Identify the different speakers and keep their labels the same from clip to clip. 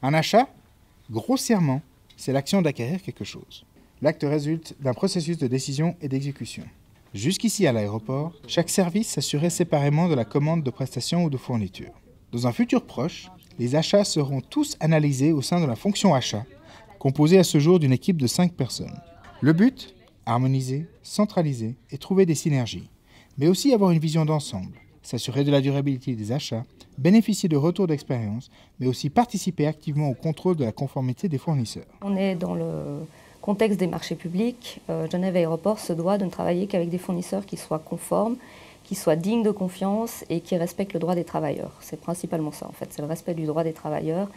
Speaker 1: Un achat, grossièrement, c'est l'action d'acquérir quelque chose. L'acte résulte d'un processus de décision et d'exécution. Jusqu'ici à l'aéroport, chaque service s'assurait séparément de la commande de prestations ou de fournitures. Dans un futur proche, les achats seront tous analysés au sein de la fonction achat, composée à ce jour d'une équipe de 5 personnes. Le but, harmoniser, centraliser et trouver des synergies, mais aussi avoir une vision d'ensemble, s'assurer de la durabilité des achats, bénéficier de retours d'expérience, mais aussi participer activement au contrôle de la conformité des fournisseurs.
Speaker 2: On est dans le contexte des marchés publics. Genève Aéroport se doit de ne travailler qu'avec des fournisseurs qui soient conformes, qui soient dignes de confiance et qui respectent le droit des travailleurs. C'est principalement ça en fait, c'est le respect du droit des travailleurs,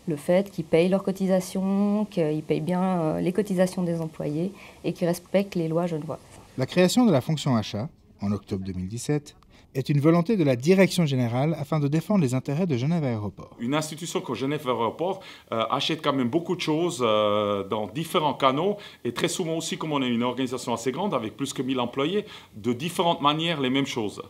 Speaker 2: le fait qu'ils payent leurs cotisations, qu'ils payent bien les cotisations des employés et qu'ils respectent les lois genevoises.
Speaker 1: La création de la fonction achat, en octobre 2017, est une volonté de la direction générale afin de défendre les intérêts de Genève Aéroport.
Speaker 3: Une institution comme Genève Aéroport achète quand même beaucoup de choses dans différents canaux et très souvent aussi, comme on est une organisation assez grande avec plus que 1000 employés, de différentes manières les mêmes choses.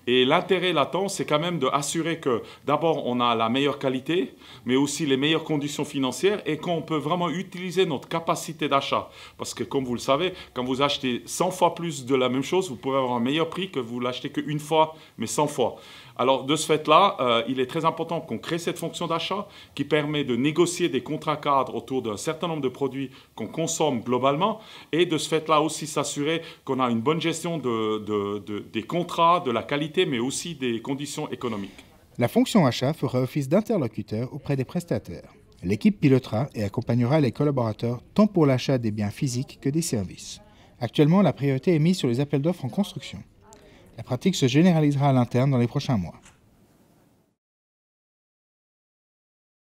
Speaker 3: Et l'intérêt là-dedans, c'est quand même d'assurer que d'abord on a la meilleure qualité, mais aussi les meilleures conditions financières et qu'on peut vraiment utiliser notre capacité d'achat. Parce que comme vous le savez, quand vous achetez 100 fois plus de la même chose, vous pouvez avoir un meilleur prix que vous l'achetez qu'une fois, mais 100 fois. Alors de ce fait-là, il est très important qu'on crée cette fonction d'achat qui permet de négocier des contrats cadres autour d'un certain nombre de produits qu'on consomme globalement et de ce fait-là aussi s'assurer qu'on a une bonne gestion des contrats, de la qualité, mais aussi des conditions économiques.
Speaker 1: La fonction achat fera office d'interlocuteur auprès des prestataires. L'équipe pilotera et accompagnera les collaborateurs tant pour l'achat des biens physiques que des services. Actuellement, la priorité est mise sur les appels d'offres en construction. La pratique se généralisera à l'interne dans les prochains mois.